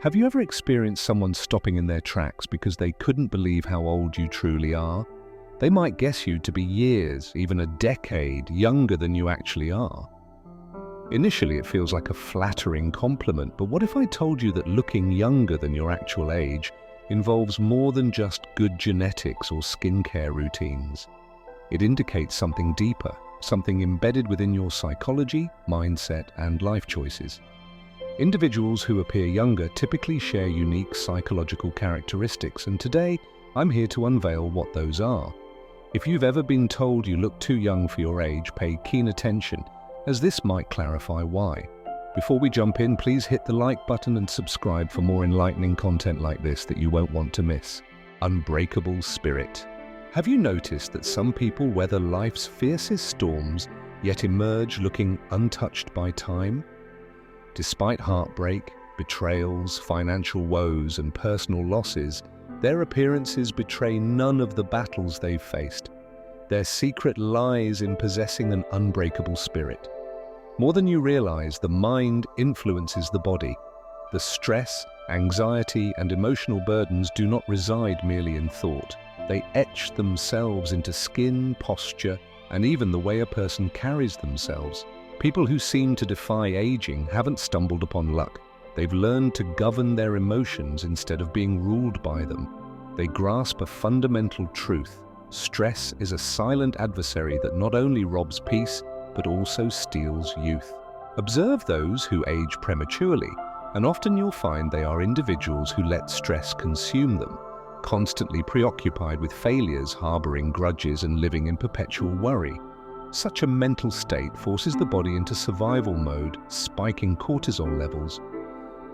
Have you ever experienced someone stopping in their tracks because they couldn't believe how old you truly are? They might guess you to be years, even a decade, younger than you actually are. Initially, it feels like a flattering compliment, but what if I told you that looking younger than your actual age involves more than just good genetics or skincare routines? It indicates something deeper, something embedded within your psychology, mindset, and life choices. Individuals who appear younger typically share unique psychological characteristics, and today I'm here to unveil what those are. If you've ever been told you look too young for your age, pay keen attention, as this might clarify why. Before we jump in, please hit the like button and subscribe for more enlightening content like this that you won't want to miss. Unbreakable Spirit. Have you noticed that some people weather life's fiercest storms, yet emerge looking untouched by time? Despite heartbreak, betrayals, financial woes, and personal losses, their appearances betray none of the battles they've faced. Their secret lies in possessing an unbreakable spirit. More than you realize, the mind influences the body. The stress, anxiety, and emotional burdens do not reside merely in thought. They etch themselves into skin, posture, and even the way a person carries themselves. People who seem to defy aging haven't stumbled upon luck. They've learned to govern their emotions instead of being ruled by them. They grasp a fundamental truth. Stress is a silent adversary that not only robs peace, but also steals youth. Observe those who age prematurely, and often you'll find they are individuals who let stress consume them, constantly preoccupied with failures, harboring grudges, and living in perpetual worry. Such a mental state forces the body into survival mode, spiking cortisol levels.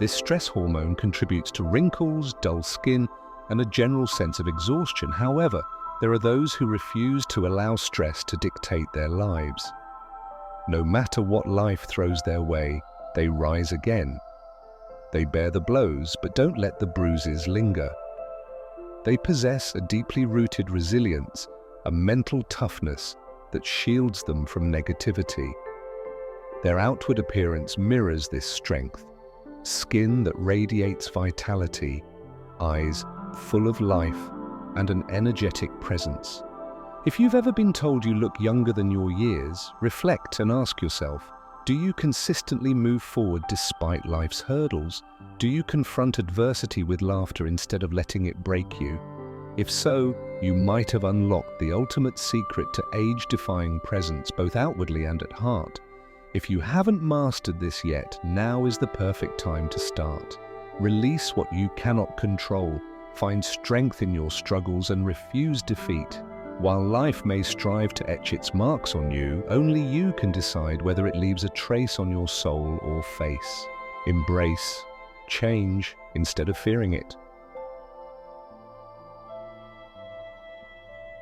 This stress hormone contributes to wrinkles, dull skin, and a general sense of exhaustion. However, there are those who refuse to allow stress to dictate their lives. No matter what life throws their way, they rise again. They bear the blows, but don't let the bruises linger. They possess a deeply rooted resilience, a mental toughness that shields them from negativity. Their outward appearance mirrors this strength. Skin that radiates vitality, eyes full of life, and an energetic presence. If you've ever been told you look younger than your years, reflect and ask yourself, do you consistently move forward despite life's hurdles? Do you confront adversity with laughter instead of letting it break you? If so, you might have unlocked the ultimate secret to age-defying presence, both outwardly and at heart. If you haven't mastered this yet, now is the perfect time to start. Release what you cannot control, find strength in your struggles, and refuse defeat. While life may strive to etch its marks on you, only you can decide whether it leaves a trace on your soul or face. Embrace change instead of fearing it.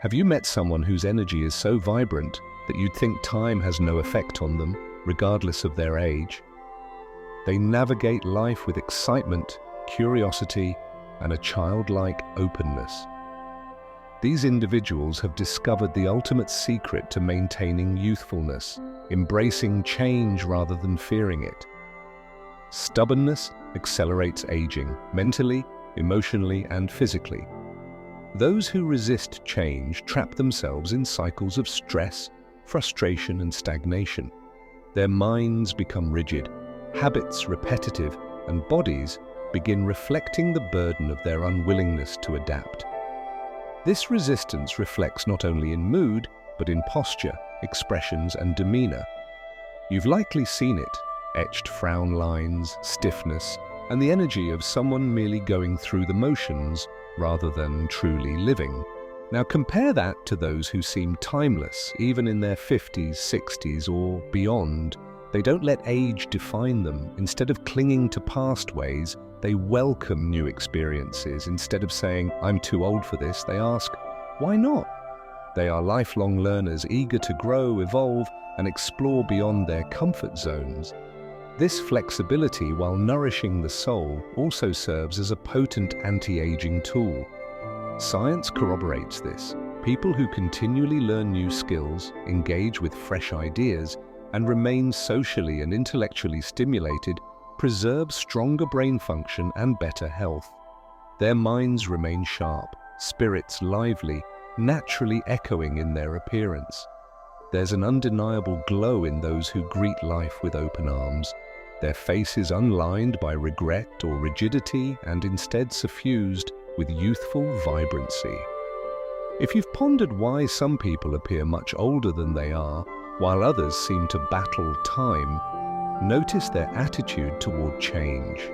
Have you met someone whose energy is so vibrant that you'd think time has no effect on them, regardless of their age? They navigate life with excitement, curiosity, and a childlike openness. These individuals have discovered the ultimate secret to maintaining youthfulness, embracing change rather than fearing it. Stubbornness accelerates aging, mentally, emotionally, and physically. Those who resist change trap themselves in cycles of stress, frustration, and stagnation. Their minds become rigid, habits repetitive, and bodies begin reflecting the burden of their unwillingness to adapt. This resistance reflects not only in mood, but in posture, expressions, and demeanor. You've likely seen it, etched frown lines, stiffness, and the energy of someone merely going through the motions rather than truly living. Now compare that to those who seem timeless, even in their 50s, 60s, or beyond. They don't let age define them. Instead of clinging to past ways, they welcome new experiences. Instead of saying, "I'm too old for this," they ask, "Why not?" They are lifelong learners, eager to grow, evolve, and explore beyond their comfort zones. This flexibility, while nourishing the soul, also serves as a potent anti-aging tool. Science corroborates this. People who continually learn new skills, engage with fresh ideas, and remain socially and intellectually stimulated preserve stronger brain function and better health. Their minds remain sharp, spirits lively, naturally echoing in their appearance. There's an undeniable glow in those who greet life with open arms, their faces unlined by regret or rigidity and instead suffused with youthful vibrancy. If you've pondered why some people appear much older than they are, while others seem to battle time, notice their attitude toward change.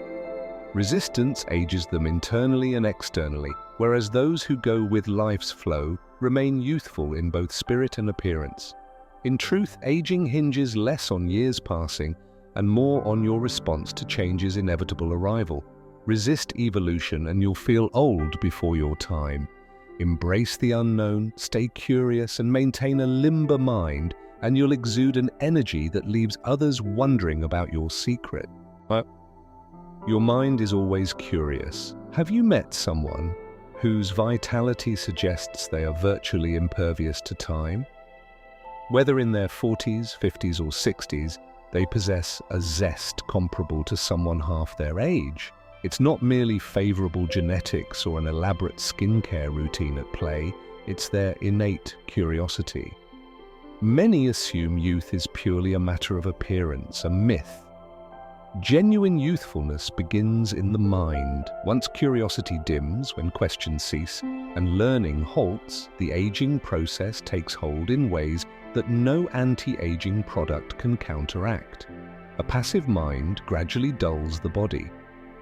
Resistance ages them internally and externally, whereas those who go with life's flow remain youthful in both spirit and appearance. In truth, aging hinges less on years passing and more on your response to change's inevitable arrival. Resist evolution and you'll feel old before your time. Embrace the unknown, stay curious, and maintain a limber mind, and you'll exude an energy that leaves others wondering about your secret. Your mind is always curious. Have you met someone whose vitality suggests they are virtually impervious to time? Whether in their 40s, 50s, or 60s, they possess a zest comparable to someone half their age. It's not merely favorable genetics or an elaborate skincare routine at play, it's their innate curiosity. Many assume youth is purely a matter of appearance, a myth. Genuine youthfulness begins in the mind. Once curiosity dims, when questions cease, and learning halts, the aging process takes hold in ways that no anti-aging product can counteract. A passive mind gradually dulls the body.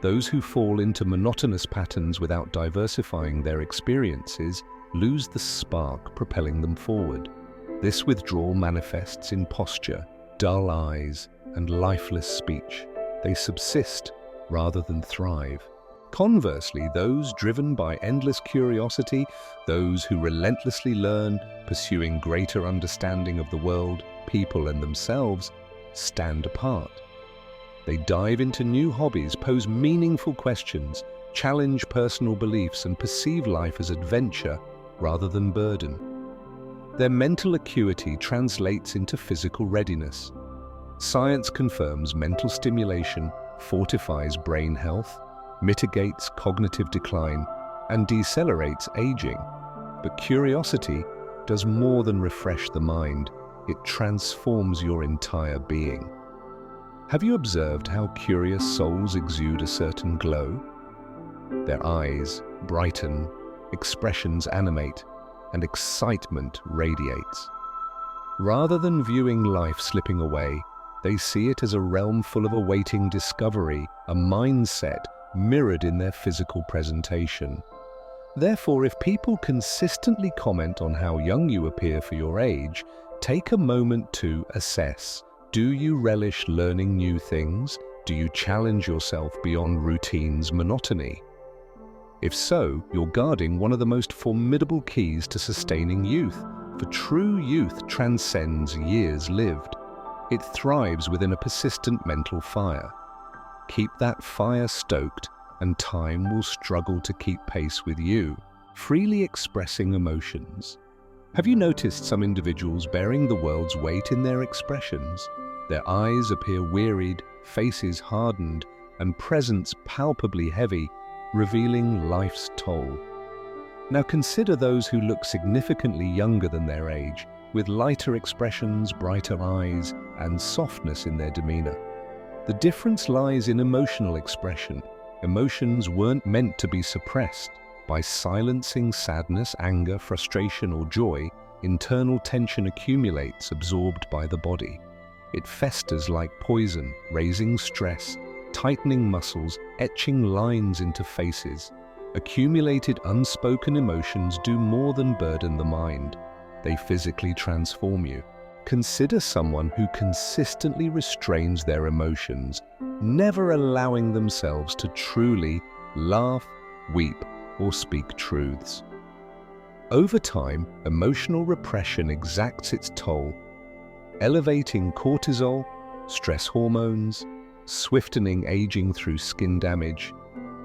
Those who fall into monotonous patterns without diversifying their experiences lose the spark propelling them forward. This withdrawal manifests in posture, dull eyes, and lifeless speech. They subsist rather than thrive. Conversely, those driven by endless curiosity, those who relentlessly learn, pursuing greater understanding of the world, people, and themselves, stand apart. They dive into new hobbies, pose meaningful questions, challenge personal beliefs, and perceive life as adventure rather than burden. Their mental acuity translates into physical readiness. Science confirms mental stimulation fortifies brain health, mitigates cognitive decline, and decelerates aging. But curiosity does more than refresh the mind, it transforms your entire being. Have you observed how curious souls exude a certain glow? Their eyes brighten, expressions animate, and excitement radiates. Rather than viewing life slipping away, they see it as a realm full of awaiting discovery, a mindset mirrored in their physical presentation. Therefore, if people consistently comment on how young you appear for your age, take a moment to assess. Do you relish learning new things? Do you challenge yourself beyond routine's monotony? If so, you're guarding one of the most formidable keys to sustaining youth, for true youth transcends years lived. It thrives within a persistent mental fire. Keep that fire stoked, and time will struggle to keep pace with you, freely expressing emotions. Have you noticed some individuals bearing the world's weight in their expressions? Their eyes appear wearied, faces hardened, and presence palpably heavy, revealing life's toll. Now consider those who look significantly younger than their age, with lighter expressions, brighter eyes, and softness in their demeanor. The difference lies in emotional expression. Emotions weren't meant to be suppressed. By silencing sadness, anger, frustration, or joy, internal tension accumulates, absorbed by the body. It festers like poison, raising stress, tightening muscles, etching lines into faces. Accumulated unspoken emotions do more than burden the mind. They physically transform you. Consider someone who consistently restrains their emotions, never allowing themselves to truly laugh, weep, or speak truths. Over time, emotional repression exacts its toll, elevating cortisol, stress hormones, swiftening aging through skin damage,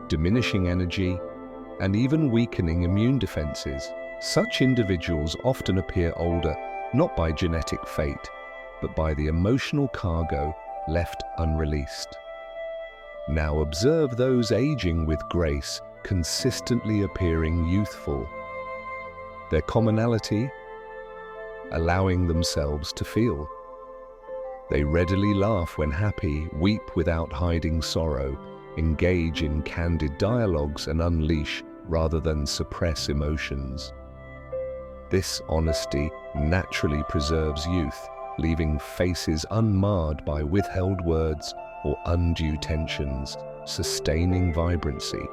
diminishing energy, and even weakening immune defenses. Such individuals often appear older, not by genetic fate, but by the emotional cargo left unreleased. Now observe those aging with grace, consistently appearing youthful. Their commonality? Allowing themselves to feel. They readily laugh when happy, weep without hiding sorrow, engage in candid dialogues and unleash rather than suppress emotions. This honesty naturally preserves youth, leaving faces unmarred by withheld words or undue tensions, sustaining vibrancy.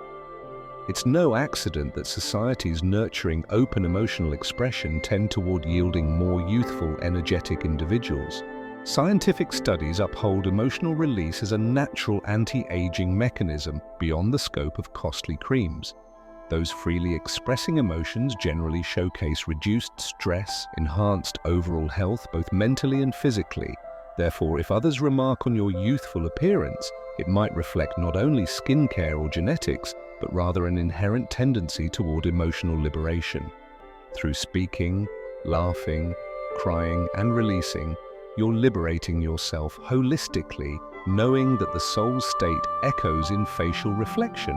It's no accident that societies nurturing open emotional expression tend toward yielding more youthful, energetic individuals. Scientific studies uphold emotional release as a natural anti-aging mechanism beyond the scope of costly creams. Those freely expressing emotions generally showcase reduced stress, enhanced overall health, both mentally and physically. Therefore, if others remark on your youthful appearance, it might reflect not only skincare or genetics, but rather an inherent tendency toward emotional liberation. Through speaking, laughing, crying, and releasing, you're liberating yourself holistically, knowing that the soul's state echoes in facial reflection,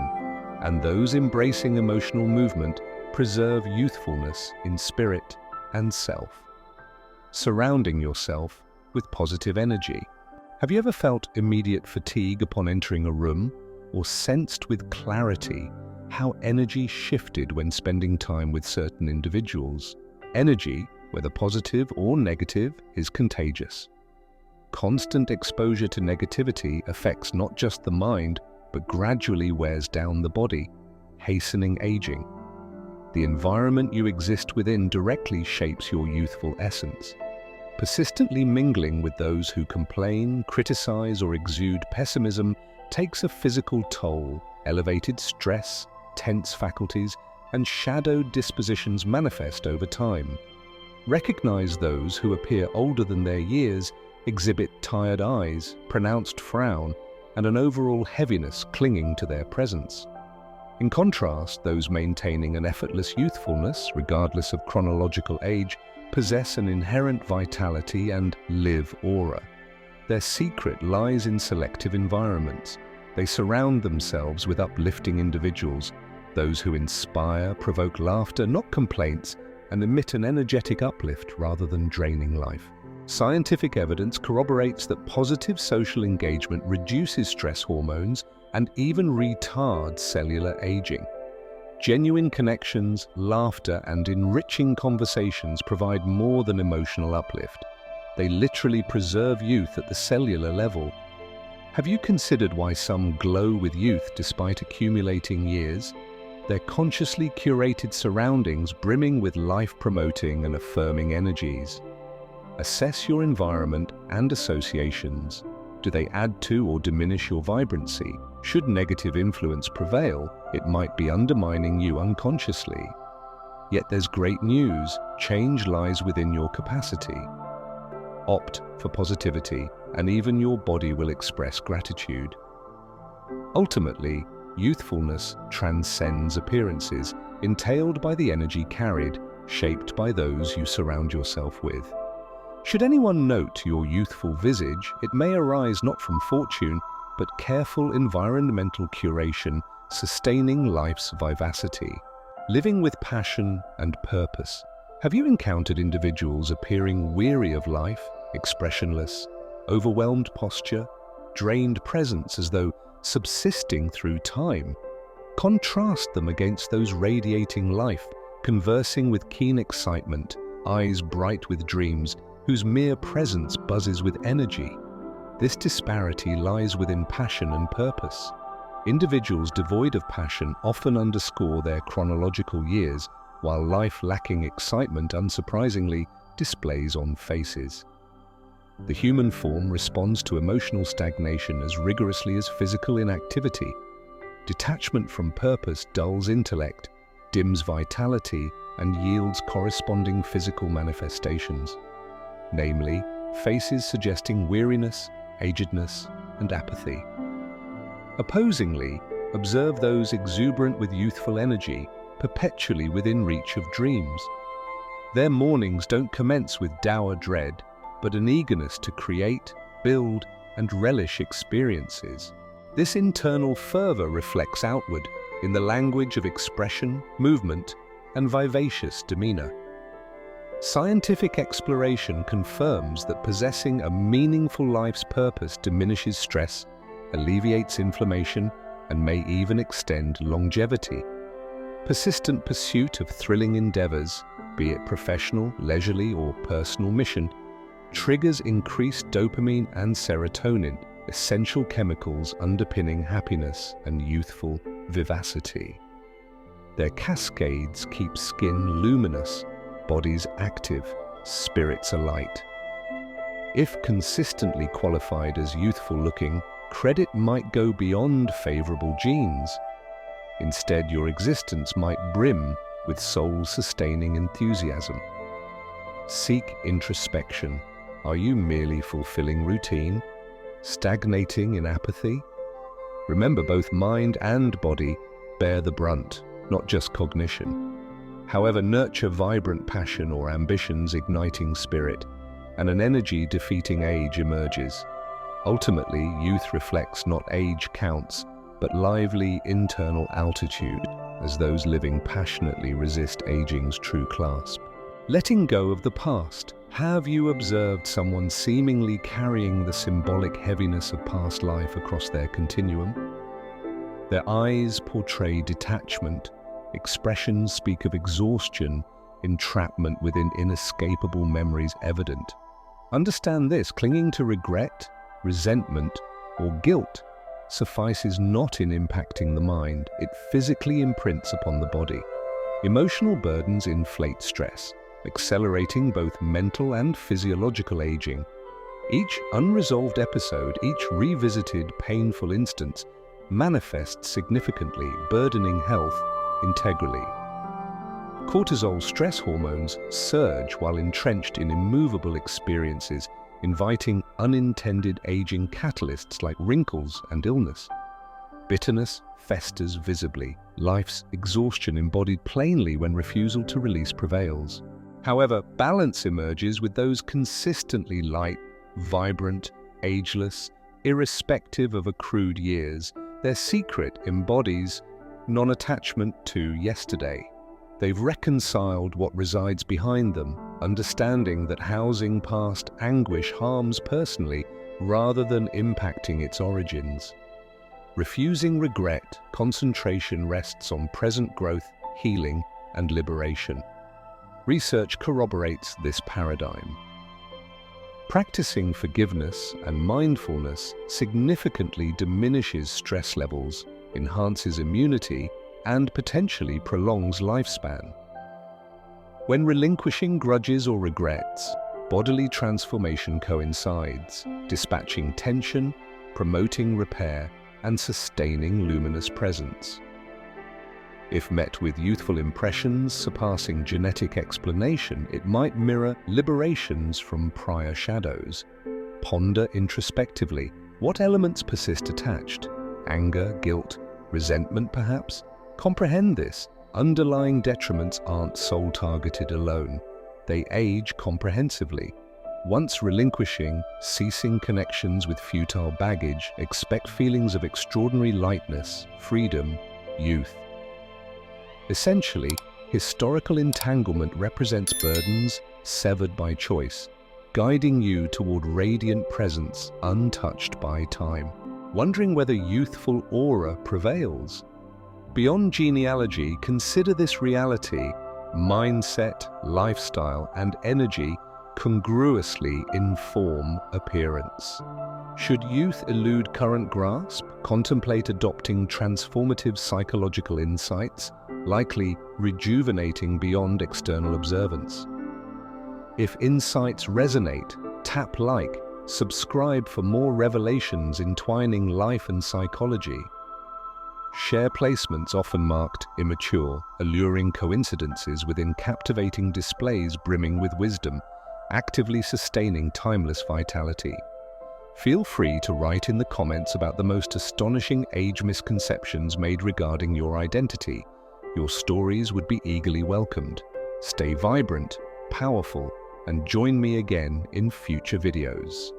and those embracing emotional movement preserve youthfulness in spirit and self. Surrounding yourself with positive energy. Have you ever felt immediate fatigue upon entering a room, or sensed with clarity how energy shifted when spending time with certain individuals? Energy, whether positive or negative, is contagious. Constant exposure to negativity affects not just the mind, but gradually wears down the body, hastening aging. The environment you exist within directly shapes your youthful essence. Persistently mingling with those who complain, criticize, or exude pessimism takes a physical toll. Elevated stress, tense faculties, and shadowed dispositions manifest over time. Recognize those who appear older than their years, exhibit tired eyes, pronounced frown, and an overall heaviness clinging to their presence. In contrast, those maintaining an effortless youthfulness, regardless of chronological age, possess an inherent vitality and live aura. Their secret lies in selective environments. They surround themselves with uplifting individuals, those who inspire, provoke laughter, not complaints, and emit an energetic uplift rather than draining life. Scientific evidence corroborates that positive social engagement reduces stress hormones and even retards cellular aging. Genuine connections, laughter, and enriching conversations provide more than emotional uplift. They literally preserve youth at the cellular level. Have you considered why some glow with youth despite accumulating years? Their consciously curated surroundings brimming with life-promoting and affirming energies. Assess your environment and associations. Do they add to or diminish your vibrancy? Should negative influence prevail, it might be undermining you unconsciously. Yet there's great news. Change lies within your capacity. Opt for positivity, and even your body will express gratitude. Ultimately, youthfulness transcends appearances, entailed by the energy carried, shaped by those you surround yourself with. Should anyone note your youthful visage, it may arise not from fortune, but careful environmental curation, sustaining life's vivacity. Living with passion and purpose. Have you encountered individuals appearing weary of life, expressionless, overwhelmed posture, drained presence as though subsisting through time? Contrast them against those radiating life, conversing with keen excitement, eyes bright with dreams, whose mere presence buzzes with energy. This disparity lies within passion and purpose. Individuals devoid of passion often underscore their chronological years, while life lacking excitement, unsurprisingly, displays on faces. The human form responds to emotional stagnation as rigorously as physical inactivity. Detachment from purpose dulls intellect, dims vitality, and yields corresponding physical manifestations. Namely, faces suggesting weariness, agedness, and apathy. Opposingly, observe those exuberant with youthful energy, perpetually within reach of dreams. Their mornings don't commence with dour dread, but an eagerness to create, build, and relish experiences. This internal fervor reflects outward in the language of expression, movement, and vivacious demeanor. Scientific exploration confirms that possessing a meaningful life's purpose diminishes stress, alleviates inflammation, and may even extend longevity. Persistent pursuit of thrilling endeavors, be it professional, leisurely, or personal mission, triggers increased dopamine and serotonin, essential chemicals underpinning happiness and youthful vivacity. Their cascades keep skin luminous, bodies active, spirits alight. If consistently qualified as youthful-looking, credit might go beyond favorable genes. Instead, your existence might brim with soul-sustaining enthusiasm. Seek introspection. Are you merely fulfilling routine? Stagnating in apathy? Remember, both mind and body bear the brunt, not just cognition. However, nurture vibrant passion or ambitions igniting spirit, and an energy defeating age emerges. Ultimately, youth reflects not age counts, but lively internal altitude, as those living passionately resist aging's true clasp. Letting go of the past. Have you observed someone seemingly carrying the symbolic heaviness of past life across their continuum? Their eyes portray detachment, expressions speak of exhaustion, entrapment within inescapable memories evident. Understand this: clinging to regret, resentment, or guilt suffices not in impacting the mind, it physically imprints upon the body. Emotional burdens inflate stress, accelerating both mental and physiological aging. Each unresolved episode, each revisited painful instance, manifests significantly, burdening health integrally. Cortisol stress hormones surge while entrenched in immovable experiences, inviting unintended aging catalysts like wrinkles and illness. Bitterness festers visibly, life's exhaustion embodied plainly when refusal to release prevails. However, balance emerges with those consistently light, vibrant, ageless, irrespective of accrued years. Their secret embodies non-attachment to yesterday. They've reconciled what resides behind them, understanding that housing past anguish harms personally rather than impacting its origins. Refusing regret, concentration rests on present growth, healing, and liberation. Research corroborates this paradigm. Practicing forgiveness and mindfulness significantly diminishes stress levels, enhances immunity, and potentially prolongs lifespan. When relinquishing grudges or regrets, bodily transformation coincides, dispatching tension, promoting repair, and sustaining luminous presence. If met with youthful impressions surpassing genetic explanation, it might mirror liberations from prior shadows. Ponder introspectively. What elements persist attached? Anger, guilt, resentment perhaps? Comprehend this. Underlying detriments aren't soul-targeted alone. They age comprehensively. Once relinquishing, ceasing connections with futile baggage, expect feelings of extraordinary lightness, freedom, youth. Essentially, historical entanglement represents burdens severed by choice, guiding you toward radiant presence untouched by time. Wondering whether youthful aura prevails? Beyond genealogy, consider this reality: mindset, lifestyle, and energy congruously inform appearance. Should youth elude current grasp, contemplate adopting transformative psychological insights, likely rejuvenating beyond external observance. If insights resonate, tap like, subscribe for more revelations entwining life and psychology. Share placements often marked immature, alluring coincidences within captivating displays brimming with wisdom, actively sustaining timeless vitality. Feel free to write in the comments about the most astonishing age misconceptions made regarding your identity. Your stories would be eagerly welcomed. Stay vibrant, powerful, and join me again in future videos.